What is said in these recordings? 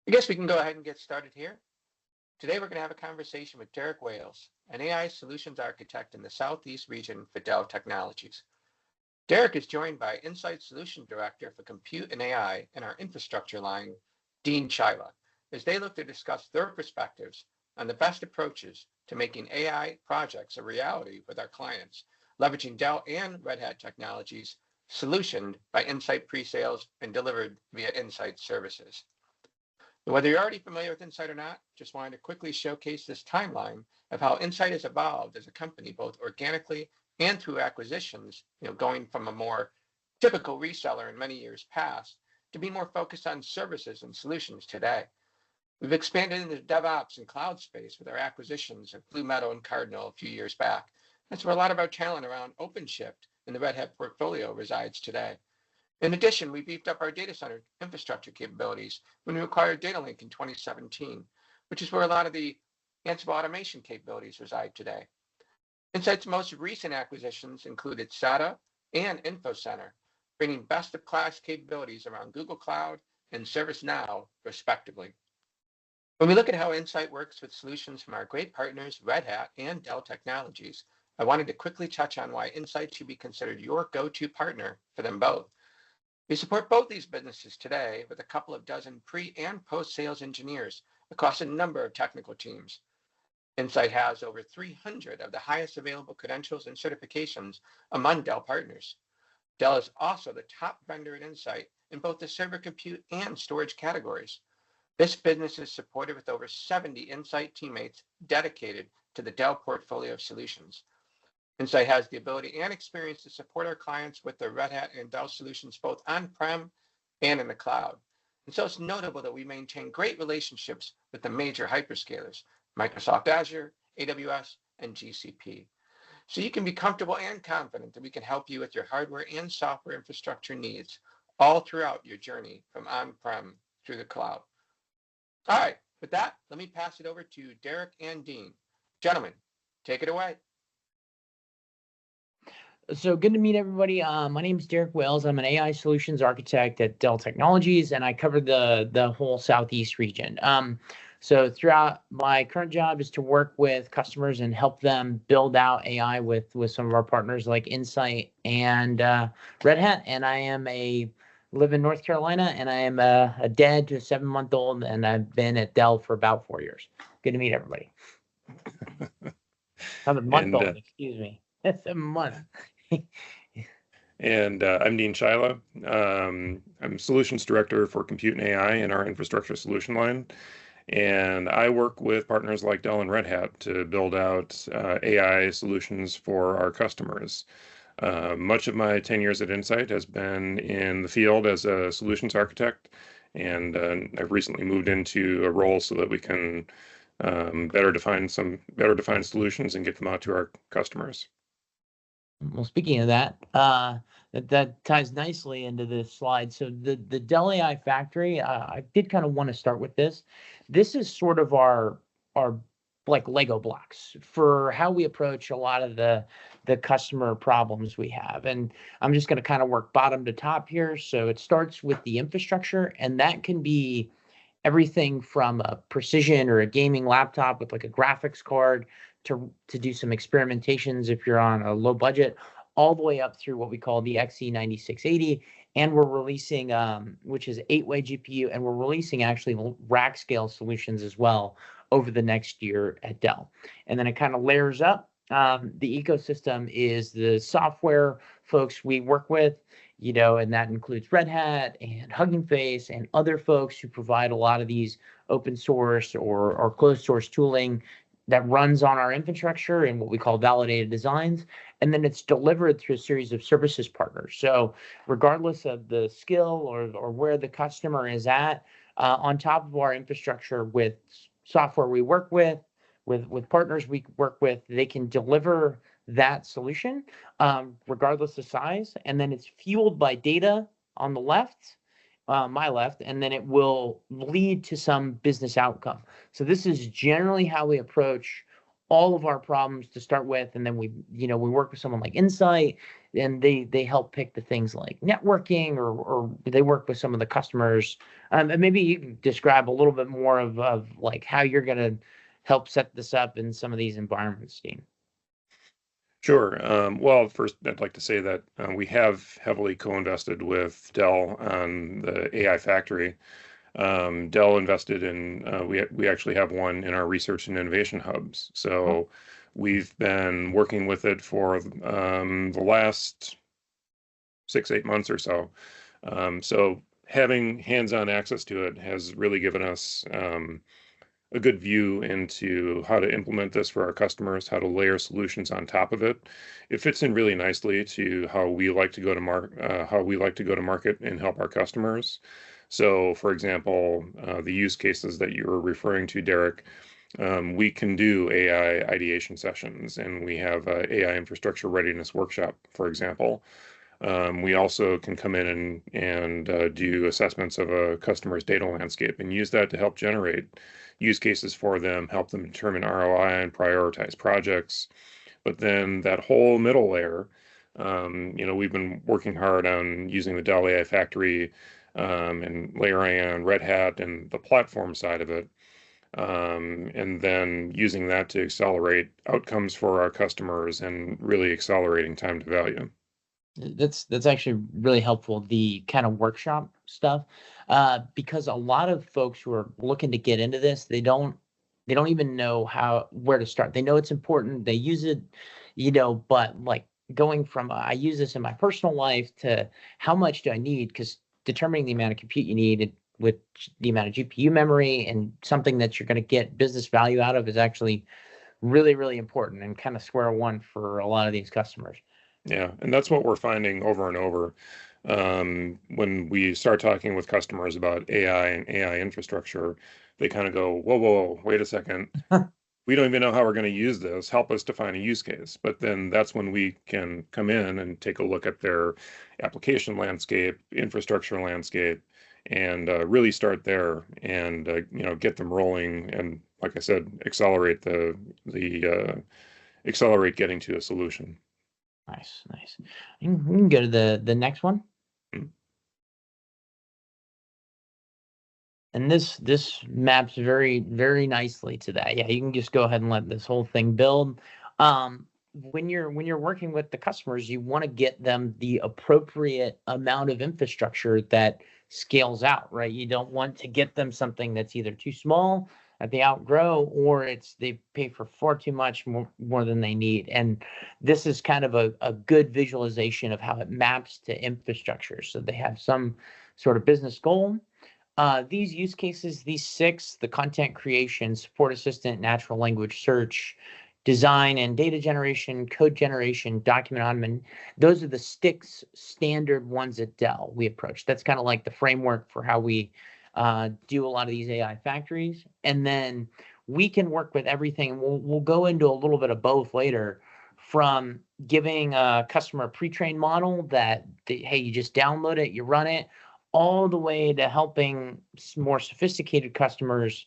I guess we can go ahead and get started here. Today, we're going to have a conversation with Derek Wales, an AI solutions architect in the Southeast region for Dell Technologies. Derek is joined by Insight Solution Director for Compute and AI in our infrastructure line, Dean Chyla, as they look to discuss their perspectives on the best approaches to making AI projects a reality with our clients, leveraging Dell and Red Hat technologies, solutioned by Insight presales and delivered via Insight services. Whether you're already familiar with Insight or not, just wanted to quickly showcase this timeline of how Insight has evolved as a company, both organically and through acquisitions, going from a more typical reseller in many years past to be more focused on services and solutions today. We've expanded into DevOps and cloud space with our acquisitions of Blue Metal and Cardinal a few years back. That's where a lot of our talent around OpenShift in the Red Hat portfolio resides today. In addition, we beefed up our data center infrastructure capabilities when we acquired DataLink in 2017, which is where a lot of the Ansible automation capabilities reside today. Insight's most recent acquisitions included SATA and InfoCenter, bringing best-of-class capabilities around Google Cloud and ServiceNow, respectively. When we look at how Insight works with solutions from our great partners, Red Hat and Dell Technologies, I wanted to quickly touch on why Insight should be considered your go-to partner for them both. We support both these businesses today with a couple of dozen pre- and post-sales engineers across a number of technical teams. Insight has over 300 of the highest available credentials and certifications among Dell partners. Dell is also the top vendor at Insight in both the server compute and storage categories. This business is supported with over 70 Insight teammates dedicated to the Dell portfolio of solutions. Insight has the ability and experience to support our clients with their Red Hat and Dell solutions both on-prem and in the cloud. And so it's notable that we maintain great relationships with the major hyperscalers, Microsoft Azure, AWS, and GCP. So you can be comfortable and confident that we can help you with your hardware and software infrastructure needs all throughout your journey from on-prem through the cloud. All right, with that, let me pass it over to Derek and Dean. Gentlemen, take it away. So good to meet everybody. My name is Derek Wales. I'm an AI solutions architect at Dell Technologies, and I cover the whole Southeast region. So throughout my current job is to work with customers and help them build out AI with some of our partners like Insight and Red Hat. And live in North Carolina, and I am a dad to a 7-month-old, and I've been at Dell for about 4 years. Good to meet everybody. 7-month-old, excuse me. 7 months. And I'm Dean Chyla. I'm Solutions Director for Compute and AI in our infrastructure solution line. And I work with partners like Dell and Red Hat to build out AI solutions for our customers. Much of my 10 years at Insight has been in the field as a solutions architect, and I've recently moved into a role so that we can better define solutions and get them out to our customers. Well, speaking of that, that ties nicely into this slide. So the Dell AI Factory, I did kind of want to start with this. This is sort of our like Lego blocks for how we approach a lot of the customer problems we have. And I'm just going to kind of work bottom to top here. So it starts with the infrastructure, and that can be everything from a precision or a gaming laptop with like a graphics card to do some experimentations if you're on a low budget, all the way up through what we call the XE9680. And we're releasing, which is 8-way GPU, and we're releasing actually rack scale solutions as well over the next year at Dell. And then it kind of layers up. The ecosystem is the software folks we work with, and that includes Red Hat and Hugging Face and other folks who provide a lot of these open source or closed source tooling that runs on our infrastructure in what we call validated designs. And then it's delivered through a series of services partners. So regardless of the skill or where the customer is at, on top of our infrastructure with software we work with partners we work with, they can deliver that solution regardless of size. And then it's fueled by data on the left, my left, and then it will lead to some business outcome. So this is generally how we approach all of our problems to start with, and then we work with someone like Insight, and they help pick the things like networking, or they work with some of the customers. And maybe you can describe a little bit more of like how you're going to help set this up in some of these environments, Dean. Sure. Well, first, I'd like to say that we have heavily co-invested with Dell on the AI Factory. Dell invested in, we actually have one in our research and innovation hubs. So we've been working with it for the last 6, 8 months or so. So having hands-on access to it has really given us a good view into how to implement this for our customers, how to layer solutions on top of it. It fits in really nicely to how we like to go to market and help our customers. So, for example, the use cases that you were referring to, Derek, we can do AI ideation sessions, and we have a AI infrastructure readiness workshop, for example. We also can come in and do assessments of a customer's data landscape and use that to help generate use cases for them, help them determine ROI and prioritize projects. But then that whole middle layer, we've been working hard on using the Dell AI Factory and layering on Red Hat and the platform side of it. And then using that to accelerate outcomes for our customers and really accelerating time to value. That's actually really helpful, the kind of workshop stuff, because a lot of folks who are looking to get into this, they don't even know where to start. They know it's important, they use it, but like going from I use this in my personal life to how much do I need? Because determining the amount of compute you need with the amount of GPU memory and something that you're going to get business value out of is actually really, really important, and kind of square one for a lot of these customers. Yeah, and that's what we're finding over and over. When we start talking with customers about AI and AI infrastructure, they kind of go, whoa, whoa, whoa, wait a second. We don't even know how we're going to use this. Help us define a use case. But then that's when we can come in and take a look at their application landscape, infrastructure landscape, and really start there and get them rolling. And like I said, accelerate accelerate getting to a solution. Nice, nice. We can go to the next one. And this maps very, very nicely to that. Yeah, you can just go ahead and let this whole thing build. When you're working with the customers, you want to get them the appropriate amount of infrastructure that scales out, right? You don't want to get them something that's either too small that they outgrow, or they pay for far too much more than they need. And this is kind of a good visualization of how it maps to infrastructure. So they have some sort of business goal. These use cases, these 6, the content creation, support assistant, natural language search, design and data generation, code generation, document automation, those are the 6 standard ones at Dell we approach. That's kind of like the framework for how we do a lot of these AI factories. And then we can work with everything. We'll go into a little bit of both later, from giving a customer a pre-trained model that, hey, you just download it, you run it, all the way to helping more sophisticated customers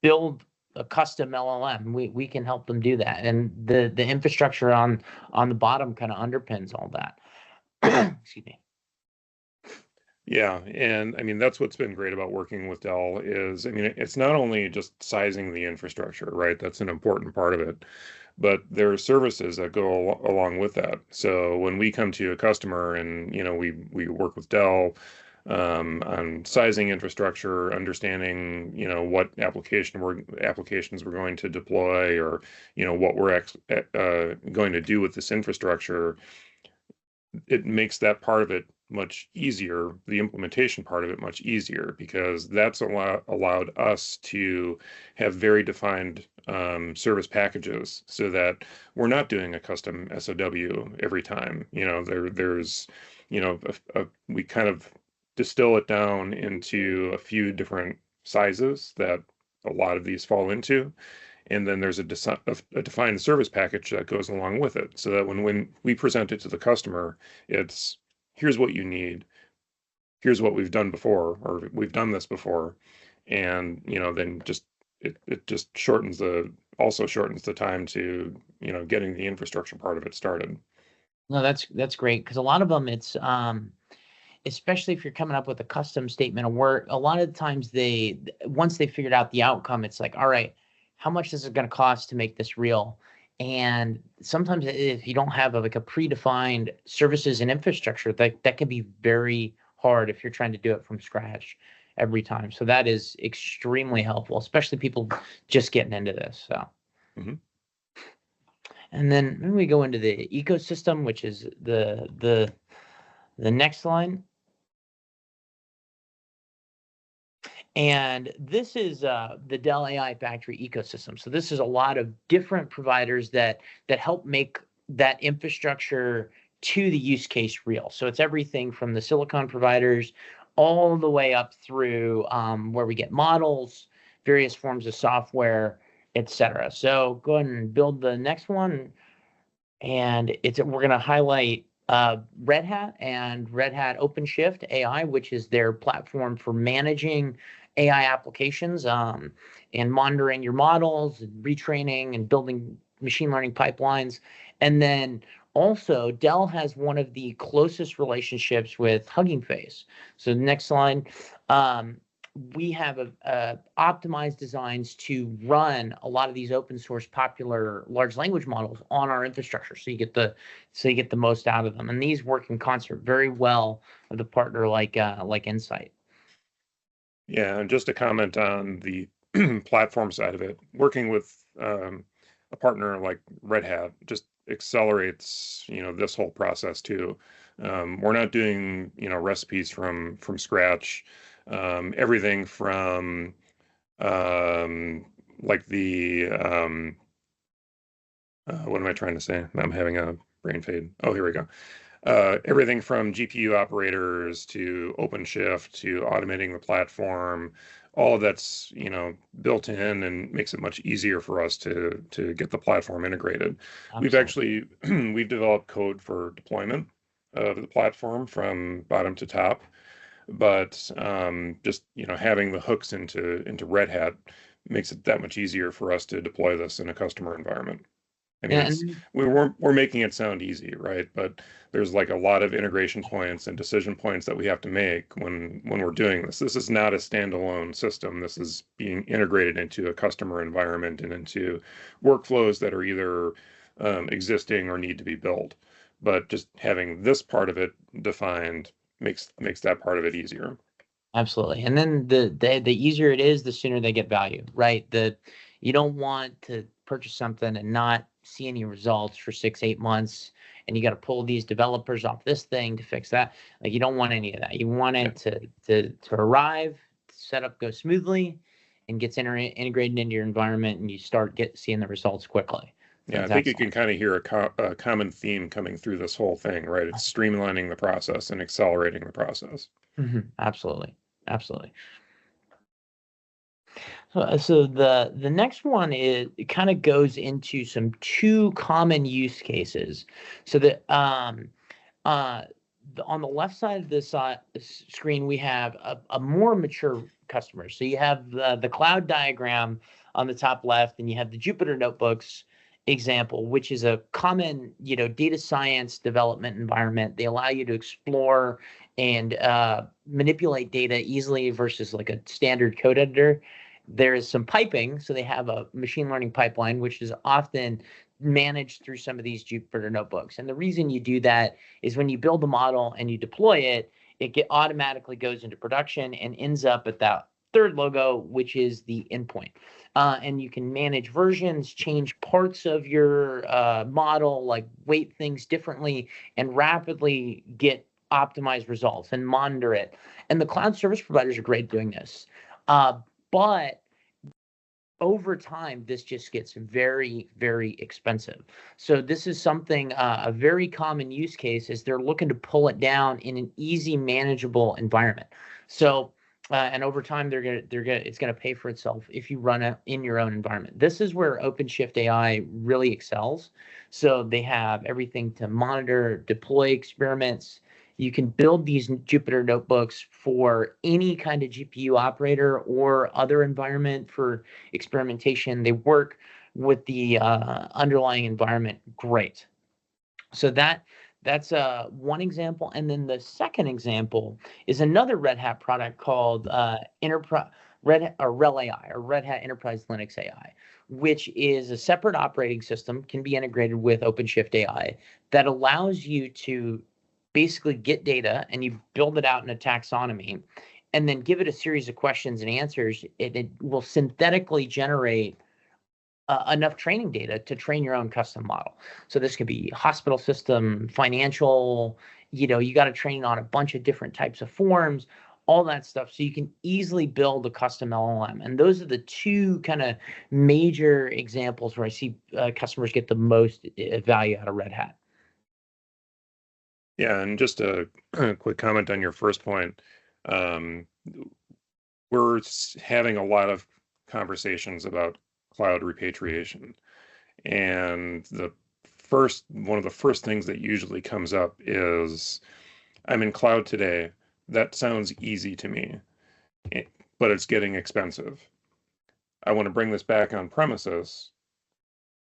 build a custom LLM. We can help them do that, and the infrastructure on the bottom kind of underpins all that. Excuse me. Yeah, and I mean that's what's been great about working with Dell is, I mean, it's not only just sizing the infrastructure, right? That's an important part of it, but there are services that go along with that. So when we come to a customer and we work with Dell on sizing infrastructure, understanding what applications we're going to deploy, or what we're going to do with this infrastructure, it makes that part of it much easier, the implementation part of it much easier, because that's allowed us to have very defined service packages, so that we're not doing a custom SOW every time. There's we kind of distill it down into a few different sizes that a lot of these fall into. And then there's a defined service package that goes along with it, so that when we present it to the customer, it's here's what you need, here's what we've done before, or we've done this before, and then it just shortens the also shortens the time to, getting the infrastructure part of it started. No, that's great, because a lot of them, it's especially if you're coming up with a custom statement of work, a lot of times once they figured out the outcome, it's like, all right, how much is it going to cost to make this real? And sometimes if you don't have like a predefined services and infrastructure, that can be very hard if you're trying to do it from scratch every time. So that is extremely helpful, especially people just getting into this. So. Mhm. And then maybe we go into the ecosystem, which is the next line. And this is the Dell AI Factory ecosystem. So this is a lot of different providers that help make that infrastructure to the use case real. So it's everything from the silicon providers all the way up through where we get models, various forms of software, etc. So go ahead and build the next one. And we're going to highlight Red Hat and Red Hat OpenShift AI, which is their platform for managing AI applications and monitoring your models and retraining and building machine learning pipelines. And then also Dell has one of the closest relationships with Hugging Face. So the next slide. We have optimized designs to run a lot of these open source popular large language models on our infrastructure, so you get the most out of them. And these work in concert very well with a partner like Insight. Yeah, and just to comment on the platform side of it, working with a partner like Red Hat just accelerates, this whole process too. We're not doing, recipes from scratch. Everything from like the what am I trying to say? I'm having a brain fade. Oh, here we go. Everything from GPU operators to OpenShift to automating the platform, all of that's, built in and makes it much easier for us to get the platform integrated. We've Absolutely. actually we've developed code for deployment of the platform from bottom to top, but just, having the hooks into Red Hat makes it that much easier for us to deploy this in a customer environment. I mean, Yeah, it's and we're making it sound easy, right? But there's like a lot of integration points and decision points that we have to make when we're doing this. This is not a standalone system. This is being integrated into a customer environment and into workflows that are either existing or need to be built. But just having this part of it defined makes that part of it easier. absolutely. And then the easier it is, the sooner they get value, right? You don't want to purchase something and not see any results for 6, 8 months, and you got to pull these developers off this thing to fix that. Like, you don't want any of that. You want Yeah. it to arrive, setup go smoothly, and gets integrated into your environment, and you start seeing the results quickly. So Yeah, I that's think you can excellent. kind of hear a common theme coming through this whole thing, right? It's streamlining the process and accelerating the process. Absolutely, absolutely. So the next one is, it kind of goes into some two common use cases. So that uh, on the left side of this screen, we have a more mature customer. So you have the cloud diagram on the top left, and you have the Jupyter Notebooks example, which is a common, data science development environment. They allow you to explore and manipulate data easily versus like a standard code editor. There is some piping, so they have a machine learning pipeline, which is often managed through some of these Jupyter Notebooks. And the reason you do that is when you build a model and you deploy it, automatically goes into production and ends up at that third logo, which is the endpoint. And you can manage versions, change parts of your model, like weight things differently, and rapidly get optimized results and monitor it. And the cloud service providers are great doing this. But over time, this just gets very, very expensive. So this is something, a very common use case is they're looking to pull it down in an easy, manageable environment. So, and over time, it's gonna pay for itself if you run it in your own environment. This is where OpenShift AI really excels. So they have everything to monitor, deploy experiments. You can build these Jupyter notebooks for any kind of GPU operator or other environment for experimentation. They work with the underlying environment, great. So that's one example. And then the second example is another Red Hat product called Enterprise RHEL AI, or Red Hat Enterprise Linux AI, which is a separate operating system, can be integrated with OpenShift AI, that allows you to basically get data and you build it out in a taxonomy and then give it a series of questions and answers. It will synthetically generate enough training data to train your own custom model. So this could be hospital system, financial, you got to train on a bunch of different types of forms, all that stuff. So you can easily build a custom LLM. And those are the two kind of major examples where I see customers get the most value out of Red Hat. Yeah, and just a quick comment on your first point. We're having a lot of conversations about cloud repatriation. And one of the first things that usually comes up is, I'm in cloud today. That sounds easy to me, but it's getting expensive. I want to bring this back on premises.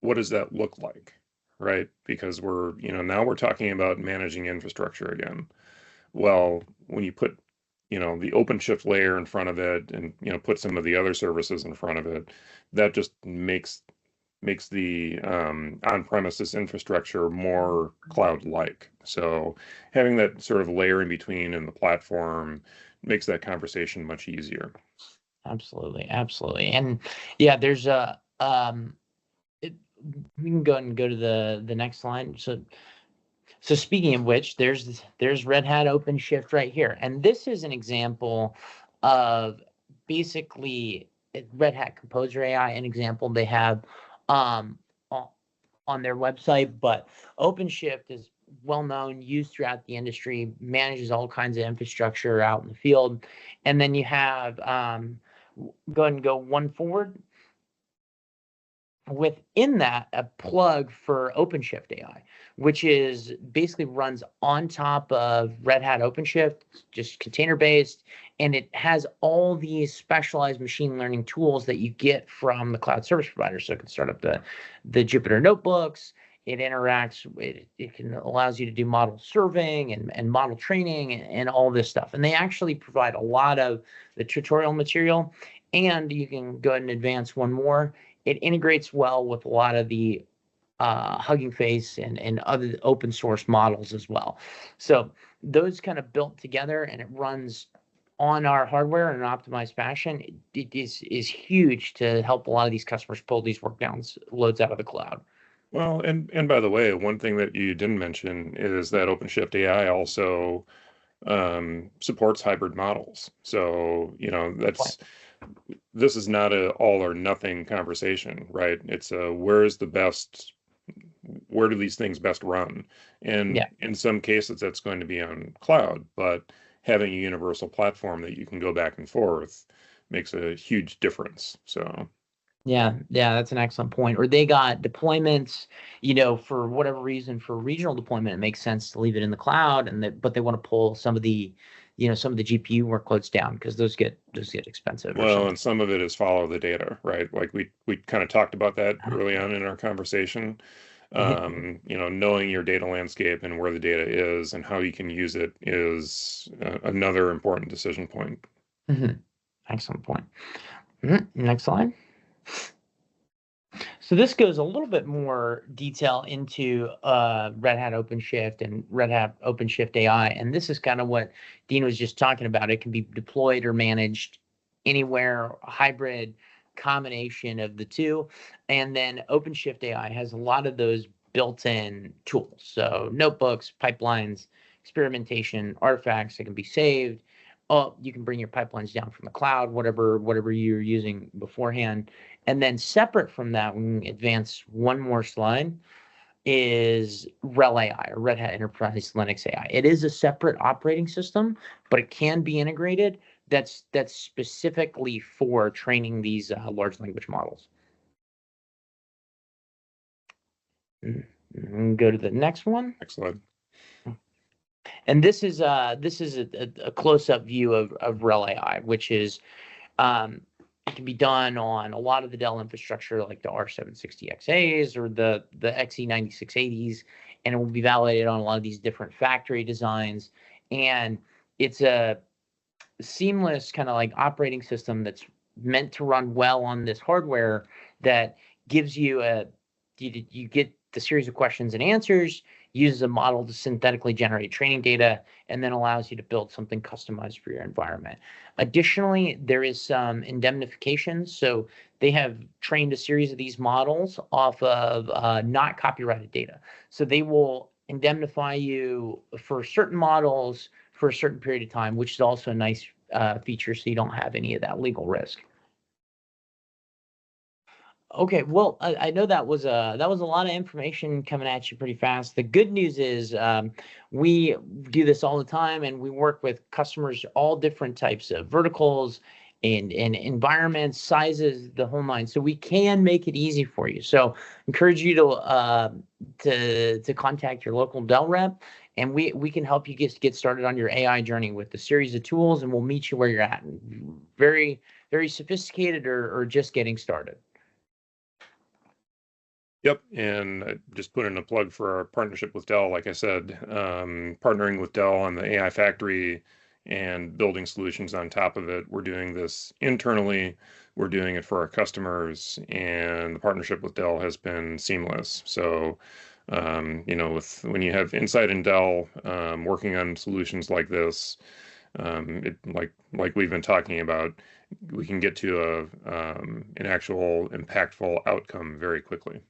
What does that look like? Right? Because now we're talking about managing infrastructure again. Well, when you put the OpenShift layer in front of it and put some of the other services in front of it, that just makes the on-premises infrastructure more cloud-like. So having that sort of layer in between in the platform makes that conversation much easier. Absolutely. And yeah, there's we can go to the next slide. So speaking of which, there's Red Hat OpenShift right here. And this is an example of basically Red Hat Composer AI, an example they have on their website. But OpenShift is well known, used throughout the industry, manages all kinds of infrastructure out in the field. And then you have, go ahead and go one forward. Within that, a plug for OpenShift AI, which is basically runs on top of Red Hat OpenShift, just container based, and it has all these specialized machine learning tools that you get from the cloud service provider. So it can start up the Jupyter notebooks. It interacts. It can allows you to do model serving and model training and all this stuff. And they actually provide a lot of the tutorial material. And you can go ahead and advance one more. It integrates well with a lot of the Hugging Face and other open source models as well. So those kind of built together, and it runs on our hardware in an optimized fashion. It is huge to help a lot of these customers pull these loads out of the cloud. Well, and by the way, one thing that you didn't mention is that OpenShift AI also supports hybrid models. So this is not a all or nothing conversation, right? It's where do these things best run? And in some cases, that's going to be on cloud, but having a universal platform that you can go back and forth makes a huge difference. So. Yeah, that's an excellent point. Or they got deployments, for whatever reason, for regional deployment, it makes sense to leave it in the cloud, but they want to pull some of the GPU workloads down because those get expensive. Well, and some of it is follow the data, right? Like we kind of talked about that early on in our conversation. Knowing your data landscape and where the data is and how you can use it is another important decision point. Mm-hmm. Excellent point. Next slide. So this goes a little bit more detail into Red Hat OpenShift and Red Hat OpenShift AI. And this is kind of what Dean was just talking about. It can be deployed or managed anywhere, a hybrid combination of the two. And then OpenShift AI has a lot of those built-in tools. So notebooks, pipelines, experimentation, artifacts that can be saved. You can bring your pipelines down from the cloud, whatever you're using beforehand. And then separate from that, we can advance one more slide, is RHEL AI, or Red Hat Enterprise Linux AI. It is a separate operating system, but it can be integrated. That's specifically for training these large language models. Go to the next one. Next slide. And this is a close-up view of RHEL AI, which is It can be done on a lot of the Dell infrastructure, like the R760XAs or the XE9680s, and it will be validated on a lot of these different factory designs. And it's a seamless kind of like operating system that's meant to run well on this hardware that gives you you get the series of questions and answers, uses a model to synthetically generate training data, and then allows you to build something customized for your environment. Additionally, there is some indemnification. So they have trained a series of these models off of not copyrighted data. So they will indemnify you for certain models for a certain period of time, which is also a nice feature, so you don't have any of that legal risk. Okay, well, I know that was a lot of information coming at you pretty fast. The good news is we do this all the time, and we work with customers all different types of verticals and environments, sizes, the whole nine. So we can make it easy for you. So encourage you to contact your local Dell rep, and we can help you get started on your AI journey with the series of tools, and we'll meet you where you're at. Very, very sophisticated or just getting started. Yep, and just put in a plug for our partnership with Dell. Like I said, partnering with Dell on the AI Factory and building solutions on top of it. We're doing this internally. We're doing it for our customers, and the partnership with Dell has been seamless. So, when you have insight in Dell, working on solutions like this, like we've been talking about, we can get to an actual impactful outcome very quickly.